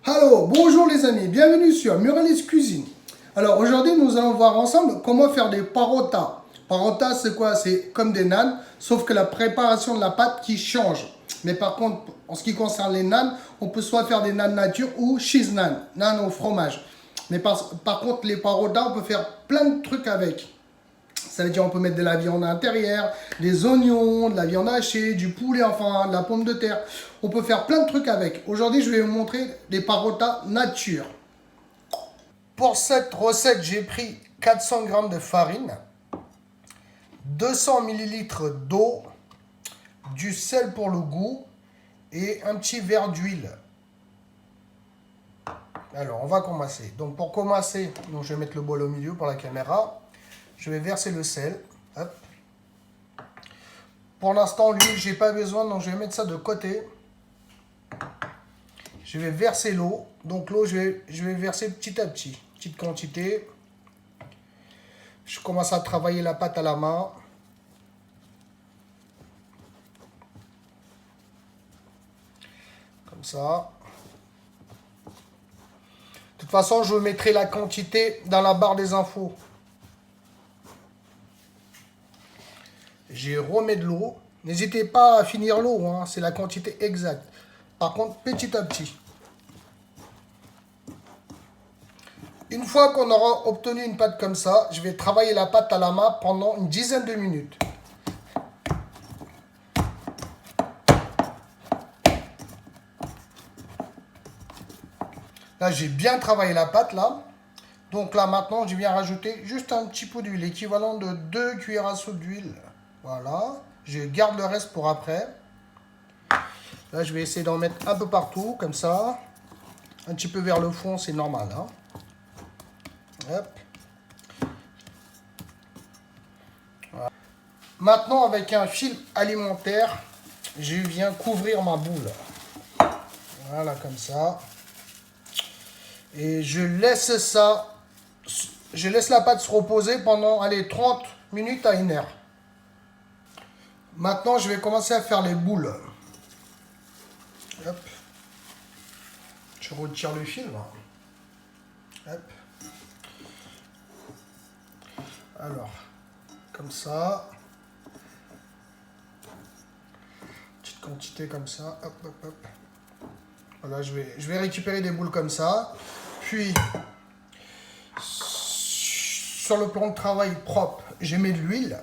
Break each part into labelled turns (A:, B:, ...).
A: Allô, bonjour les amis, bienvenue sur Muralis Cuisine. Alors aujourd'hui nous allons voir ensemble comment faire des parotas. Parotas c'est quoi? C'est comme des nanes, sauf que la préparation de la pâte qui change. Mais par contre, en ce qui concerne les nanes, on peut soit faire des nanes nature ou cheese naan, naan au fromage. Mais par contre les parotas, on peut faire plein de trucs avec. Ça veut dire on peut mettre de la viande à l'intérieur, des oignons, de la viande hachée, du poulet, enfin de la pomme de terre. On peut faire plein de trucs avec. Aujourd'hui, je vais vous montrer des parotas nature. Pour cette recette, j'ai pris 400 g de farine, 200 ml d'eau, du sel pour le goût et un petit verre d'huile. Alors, on va commencer. Donc, pour commencer, je vais mettre le bol au milieu pour la caméra. Je vais verser le sel. Hop. Pour l'instant, l'huile, j'ai pas besoin, donc je vais mettre ça de côté. Je vais verser l'eau. Donc l'eau, je vais verser petit à petit. Petite quantité. Je commence à travailler la pâte à la main. Comme ça. De toute façon, je mettrai la quantité dans la barre des infos. J'y remets de l'eau. N'hésitez pas à finir l'eau, hein, c'est la quantité exacte. Par contre, petit à petit. Une fois qu'on aura obtenu une pâte comme ça, je vais travailler la pâte à la main pendant une dizaine de minutes. Là, j'ai bien travaillé la pâte, là. Donc là, maintenant, je viens rajouter juste un petit peu d'huile, l'équivalent de 2 cuillères à soupe d'huile. Voilà. Je garde le reste pour après. Là, je vais essayer d'en mettre un peu partout, comme ça. Un petit peu vers le fond, c'est normal. Hein. Hop. Voilà. Maintenant, avec un fil alimentaire, je viens couvrir ma boule. Voilà, comme ça. Et je laisse ça. Je laisse la pâte se reposer pendant, allez, 30 minutes à 1 heure. Maintenant, je vais commencer à faire les boules. Hop. Je retire le fil. Hop. Alors, comme ça. Petite quantité comme ça. Hop, hop, hop. Voilà, je vais récupérer des boules comme ça. Puis, sur le plan de travail propre, je mets de l'huile.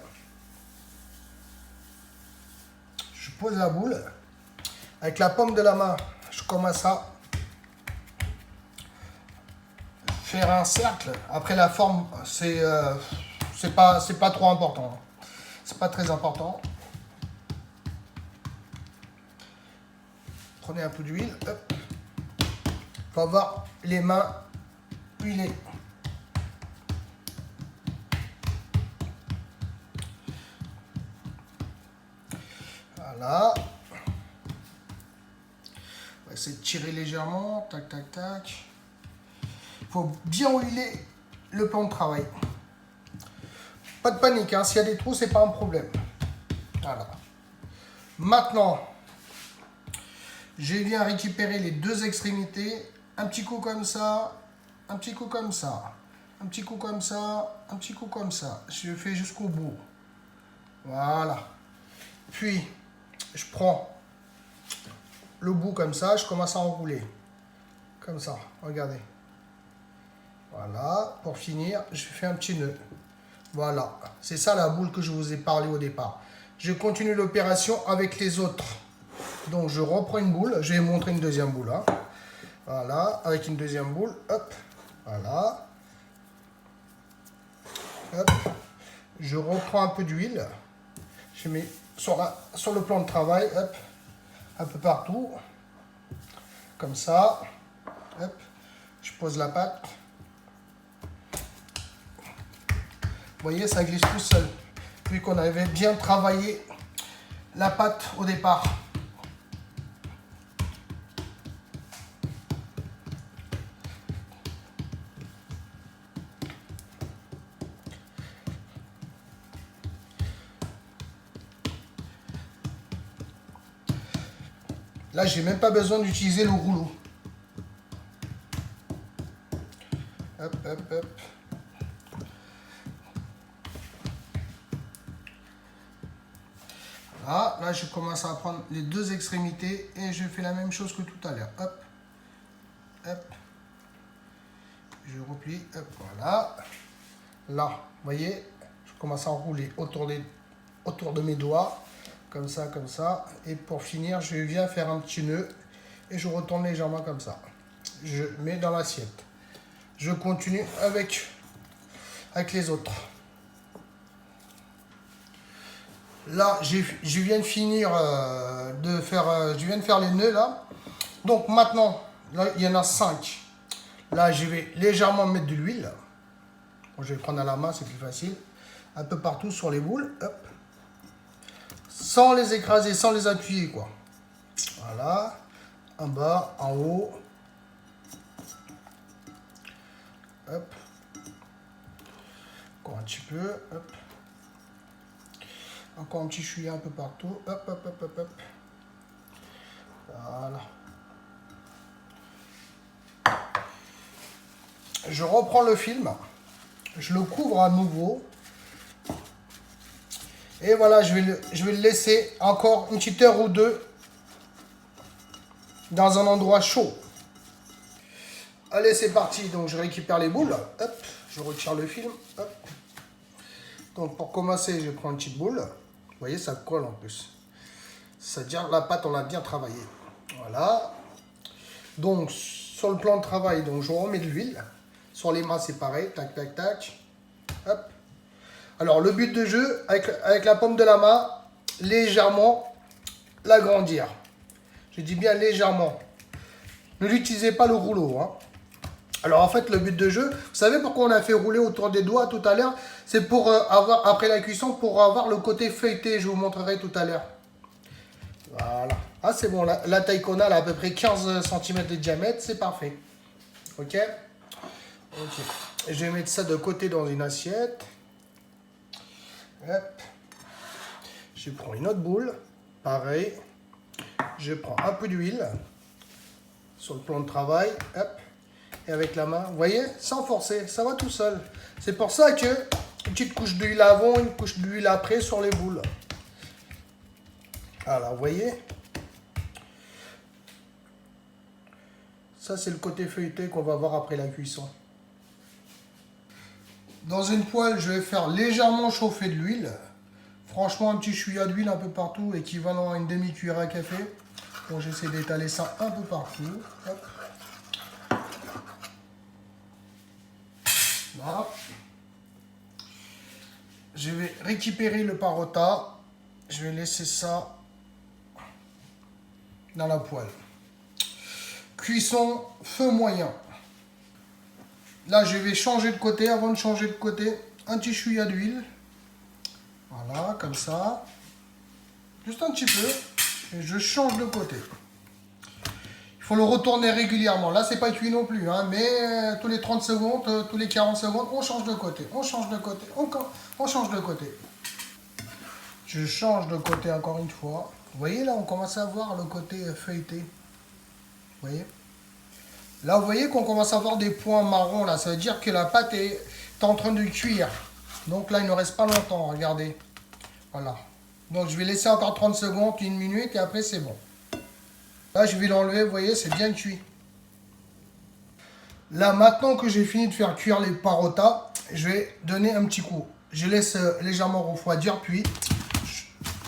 A: Je pose la boule. Avec la paume de la main, je commence à faire un cercle. Après, la forme, c'est pas trop important. C'est pas très important. Prenez un peu d'huile. Hop. Faut avoir les mains huilées. Voilà. On va essayer de tirer légèrement. Tac, tac, tac. Il faut bien huiler le plan de travail. Pas de panique, hein. S'il y a des trous, c'est pas un problème. Voilà. Maintenant, je viens récupérer les deux extrémités. Un petit coup comme ça, un petit coup comme ça, un petit coup comme ça, un petit coup comme ça. Je fais jusqu'au bout. Voilà. Puis, je prends le bout comme ça, je commence à enrouler. Comme ça, regardez. Voilà. Pour finir, je fais un petit nœud. Voilà. C'est ça la boule que je vous ai parlé au départ. Je continue l'opération avec les autres. Donc, je reprends une boule. Je vais vous montrer une deuxième boule. Hein. Voilà. Avec une deuxième boule. Hop. Voilà. Hop. Je reprends un peu d'huile. Je mets sur le plan de travail. Hop. Un peu partout. Comme ça. Hop. Je pose la pâte. Vous voyez, ça glisse tout seul. Vu qu'on avait bien travaillé la pâte au départ. Là, j'ai même pas besoin d'utiliser le rouleau. Hop, hop, hop. Voilà, là je commence à prendre les deux extrémités et je fais la même chose que tout à l'heure. Hop, hop. Je replie, hop, voilà. Là, vous voyez, je commence à enrouler autour de mes doigts, comme ça, comme ça. Et pour finir, je viens faire un petit nœud et je retourne légèrement comme ça. Je mets dans l'assiette. Je continue avec les autres. Là, je viens de finir je viens de faire les nœuds là. Donc maintenant, là, il y en a 5. Là, je vais légèrement mettre de l'huile. Bon, je vais prendre à la main, c'est plus facile. Un peu partout sur les boules. Hop. Sans les écraser, sans les appuyer, quoi. Voilà. En bas, en haut. Hop. Encore un petit peu. Hop. Encore un petit chouïa un peu partout. Hop, hop, hop, hop, hop. Voilà. Je reprends le film. Je le couvre à nouveau. Et voilà, je vais le laisser encore une petite heure ou deux dans un endroit chaud. Allez, c'est parti. Donc, je récupère les boules. Hop, je retire le film. Hop. Donc, pour commencer, je prends une petite boule. Vous voyez, ça colle en plus. C'est-à-dire, la pâte, on l'a bien travaillée. Voilà. Donc, sur le plan de travail, donc, je remets de l'huile. Sur les mains, c'est pareil. Tac, tac, tac. Hop. Alors, le but de jeu, avec la paume de la main, légèrement l'agrandir. Je dis bien légèrement. Ne l'utilisez pas le rouleau. Hein. Alors, en fait, le but de jeu, vous savez pourquoi on a fait rouler autour des doigts tout à l'heure? C'est pour avoir, après la cuisson, pour avoir le côté feuilleté. Je vous montrerai tout à l'heure. Voilà. Ah, c'est bon. La taille qu'on a, là, à peu près 15 cm de diamètre. C'est parfait. Ok? Ok. Je vais mettre ça de côté dans une assiette. Hop. Je prends une autre boule. Pareil. Je prends un peu d'huile sur le plan de travail. Hop. Et avec la main, vous voyez, sans forcer, ça va tout seul. C'est pour ça que une petite couche d'huile avant, une couche d'huile après sur les boules. Voilà, vous voyez. Ça, c'est le côté feuilleté qu'on va voir après la cuisson. Dans une poêle, je vais faire légèrement chauffer de l'huile. Franchement, un petit chouïa d'huile un peu partout, équivalent à une demi-cuillère à café. Bon, j'essaie d'étaler ça un peu partout. Hop. Voilà. Je vais récupérer le parotta. Je vais laisser ça dans la poêle. Cuisson feu moyen. Là, je vais changer de côté. Avant de changer de côté, un petit chouïa d'huile. Voilà, comme ça. Juste un petit peu. Et je change de côté. Il faut le retourner régulièrement. Là, c'est pas cuit non plus. Hein, mais tous les 30 secondes, tous les 40 secondes, on change de côté. On change de côté. Encore, on change de côté. Je change de côté encore une fois. Vous voyez, là, on commence à voir le côté feuilleté. Vous voyez? Là, vous voyez qu'on commence à avoir des points marrons. Là, ça veut dire que la pâte est en train de cuire. Donc là, il ne reste pas longtemps. Regardez. Voilà. Donc, je vais laisser encore 30 secondes, une minute, et après, c'est bon. Là, je vais l'enlever. Vous voyez, c'est bien cuit. Là, maintenant que j'ai fini de faire cuire les parotas, je vais donner un petit coup. Je laisse légèrement refroidir, puis,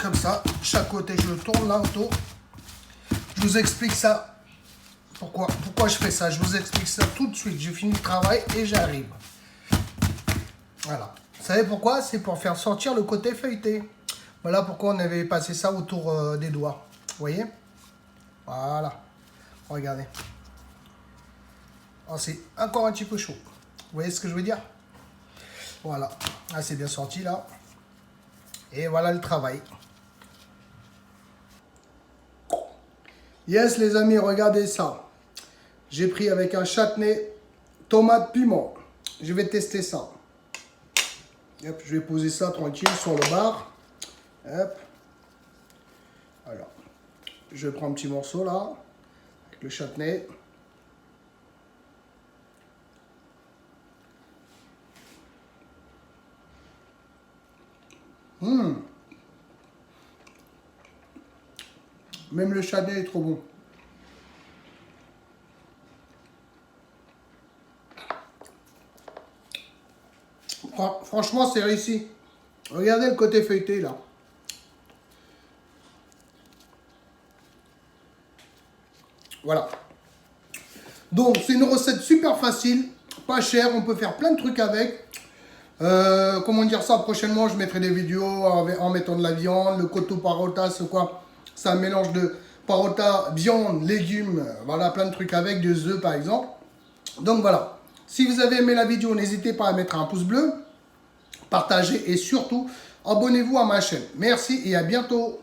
A: comme ça, chaque côté, je le tourne là autour. Je vous explique ça. Pourquoi je fais ça? Je vous explique ça tout de suite. J'ai fini le travail et j'arrive. Voilà. Vous savez pourquoi? C'est pour faire sortir le côté feuilleté. Voilà pourquoi on avait passé ça autour des doigts. Vous voyez? Voilà. Regardez. Oh, c'est encore un petit peu chaud. Vous voyez ce que je veux dire? Voilà. Ah, c'est bien sorti là. Et voilà le travail. Yes les amis, regardez ça. J'ai pris avec un châtenay, tomate, piment. Je vais tester ça. Hop, je vais poser ça tranquille sur le bar. Hop. Alors, je prends un petit morceau là, avec le châtenay. Même le chardonnay est trop bon. Franchement, c'est réussi. Regardez le côté feuilleté, là. Voilà. Donc, c'est une recette super facile, pas chère. On peut faire plein de trucs avec. Comment dire ça? Prochainement, je mettrai des vidéos en mettant de la viande. Le cotto parota, c'est quoi? C'est un mélange de parota, viande, légumes. Voilà, plein de trucs avec, des œufs, par exemple. Donc, voilà. Si vous avez aimé la vidéo, n'hésitez pas à mettre un pouce bleu, partagez et surtout, abonnez-vous à ma chaîne. Merci et à bientôt.